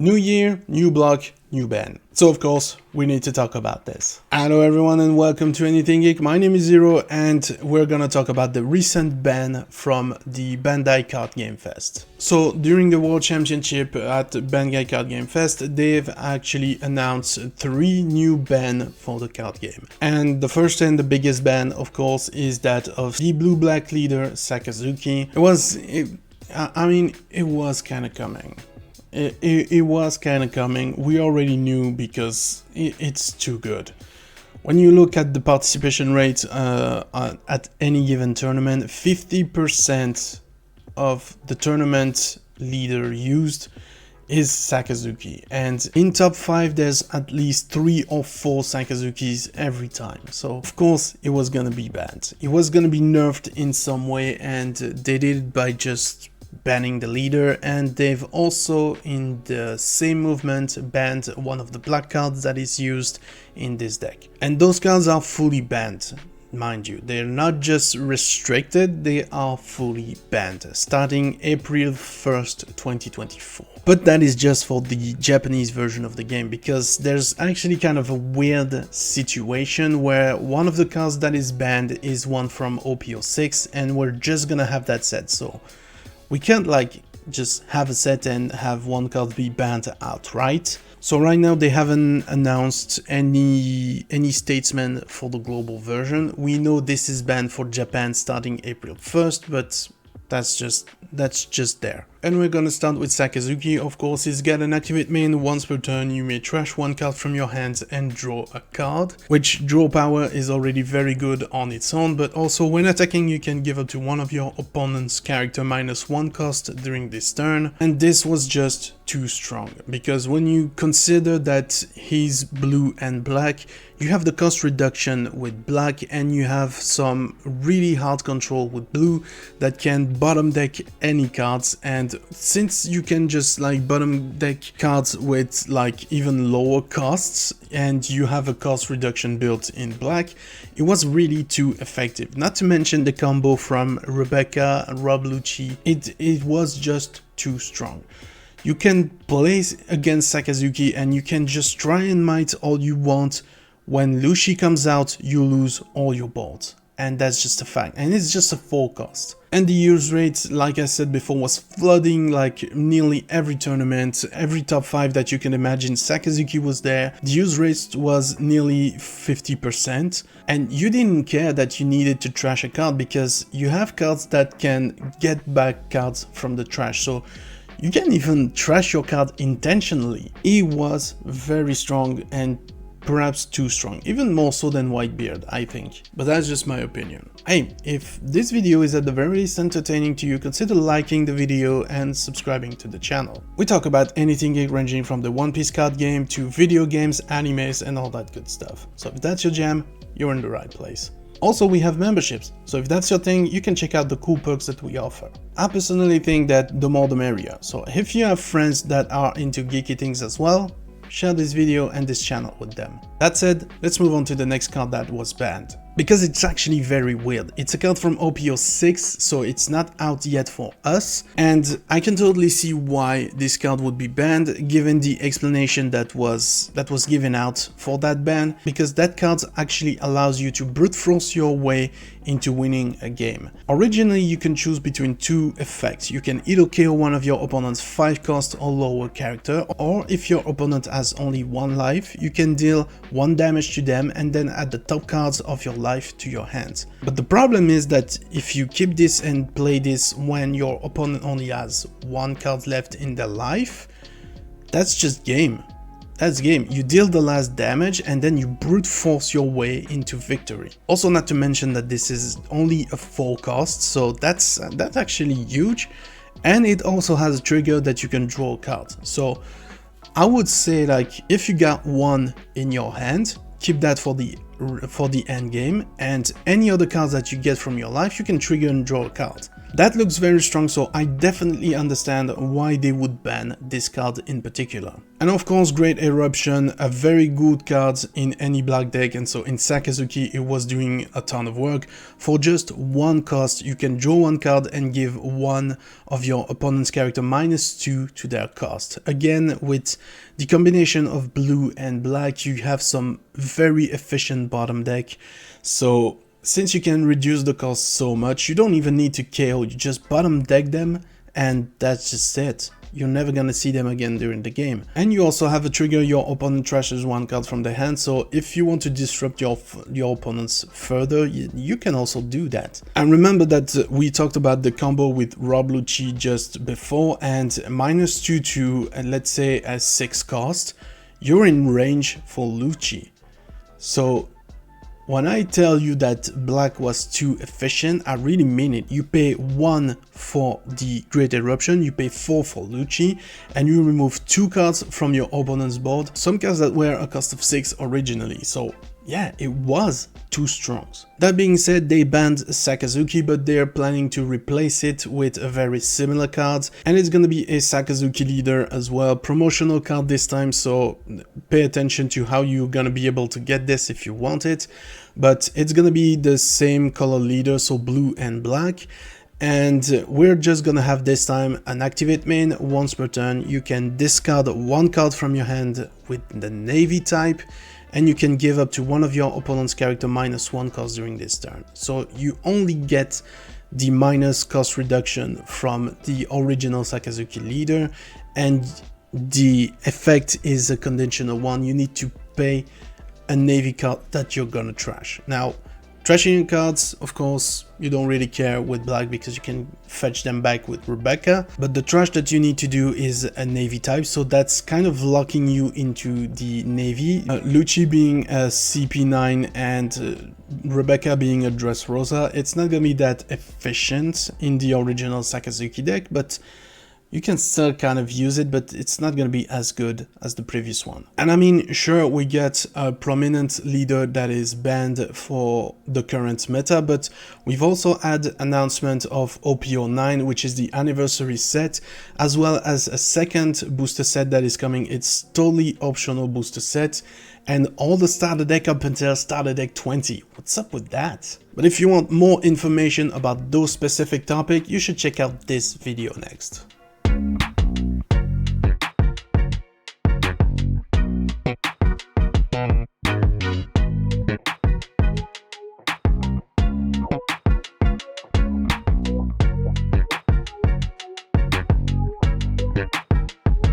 New year, new block, new ban. So of course, we need to talk about this. Hello everyone and welcome to Anything Geek. My name is Zero and we're gonna talk about the recent ban from the Bandai Card Game Fest. So during the World Championship at Bandai Card Game Fest, they've actually announced 3 new bans for the card game. And the first and the biggest ban, of course, is that of the blue-black leader Sakazuki. It was kind of coming. It was kind of coming. We already knew because it's too good. When you look at the participation rate at any given tournament, 50% of the tournament leader used is Sakazuki, and in top 5 there's at least 3 or 4 Sakazukis every time. So of course it was gonna be banned. It was gonna be nerfed in some way, and they did it by just banning the leader, and they've also in the same movement banned one of the black cards that is used in this deck. And those cards are fully banned, mind you. They're not just restricted, they are fully banned starting April 1st, 2024. But that is just for the Japanese version of the game, because there's actually kind of a weird situation where one of the cards that is banned is one from OPO6, and we're just gonna have that set. So we can't like just have a set and have one card be banned outright. So right now they haven't announced any statement for the global version. We know this is banned for Japan starting April 1st, but that's just there. And we're gonna start with Sakazuki. Of course, he's got an activate main. Once per turn you may trash one card from your hands and draw a card, which draw power is already very good on its own, but also when attacking you can give up to one of your opponent's character -1 cost during this turn, and this was just too strong, because when you consider that he's blue and black, you have the cost reduction with black, and you have some really hard control with blue that can bottom deck any cards. And since you can just like bottom deck cards with like even lower costs, and you have a cost reduction built in black, it was really too effective. Not to mention the combo from Rebecca and Rob Lucci, it was just too strong. You can play against Sakazuki and you can just try and might all you want. When Lucci comes out, you lose all your boards. And that's just a fact. And it's just a 4 cost. And the use rate, like I said before, was flooding like nearly every tournament, every top 5 that you can imagine. Sakazuki was there. The use rate was nearly 50%. And you didn't care that you needed to trash a card, because you have cards that can get back cards from the trash. So you can even trash your card intentionally. He was very strong, and perhaps too strong, even more so than Whitebeard, I think. But that's just my opinion. Hey, if this video is at the very least entertaining to you, consider liking the video and subscribing to the channel. We talk about anything geek, ranging from the One Piece card game to video games, animes, and all that good stuff. So if that's your jam, you're in the right place. Also, we have memberships, so if that's your thing, you can check out the cool perks that we offer. I personally think that the more the merrier, so if you have friends that are into geeky things as well, share this video and this channel with them. That said, let's move on to the next card that was banned, because it's actually very weird. It's a card from OPO6, so it's not out yet for us, and I can totally see why this card would be banned, given the explanation that was given out for that ban, because that card actually allows you to brute force your way into winning a game. Originally, you can choose between 2 effects. You can either KO one of your opponent's 5 cost or lower character, or if your opponent has only 1 life, you can deal 1 damage to them and then add the top cards of your life to your hands. But the problem is that if you keep this and play this when your opponent only has 1 card left in their life, that's just game. That's game. You deal the last damage and then you brute force your way into victory. Also, not to mention that this is only a 4 cost, so that's actually huge. And it also has a trigger that you can draw a card. So I would say, like, if you got 1 in your hand, keep that for the end game, and any other cards that you get from your life, you can trigger and draw a card. That looks very strong, so I definitely understand why they would ban this card in particular. And of course, Great Eruption, a very good card in any black deck, and so in Sakazuki it was doing a ton of work. For just one cost, you can draw one card and give one of your opponent's character -2 to their cost. Again, with the combination of blue and black, you have some very efficient bottom deck. So since you can reduce the cost so much, you don't even need to KO, you just bottom deck them and that's just it. You're never gonna see them again during the game. And you also have a trigger, your opponent trashes one card from their hand, so if you want to disrupt your opponents further, you can also do that. And remember that we talked about the combo with Rob Lucci just before, and -2 to let's say a 6 cost, you're in range for Lucci. So when I tell you that black was too efficient, I really mean it. You pay 1 for the Great Eruption, you pay 4 for Lucci, and you remove 2 cards from your opponent's board, some cards that were a cost of 6 originally. So yeah, it was too strong. That being said, they banned Sakazuki, but they're planning to replace it with a very similar card, and it's gonna be a Sakazuki leader as well, promotional card this time, so pay attention to how you're gonna be able to get this if you want it. But it's gonna be the same color leader, so blue and black. And we're just gonna have this time an activate main. Once per turn, you can discard one card from your hand with the navy type, and you can give up to one of your opponent's character -1 cost during this turn. So you only get the minus cost reduction from the original Sakazuki leader, and the effect is a conditional one. You need to pay a navy card that you're gonna trash. Now, trashing your cards, of course, you don't really care with black because you can fetch them back with Rebecca, but the trash that you need to do is a navy type, so that's kind of locking you into the navy. Lucci being a CP9 and Rebecca being a Dressrosa, it's not gonna be that efficient in the original Sakazuki deck, but you can still kind of use it, but it's not going to be as good as the previous one. And I mean, sure, we get a prominent leader that is banned for the current meta, but we've also had announcement of OP09, which is the anniversary set, as well as a second booster set that is coming. It's totally optional booster set, and all the starter deck up until starter deck 20. What's up with that? But if you want more information about those specific topics, you should check out this video next.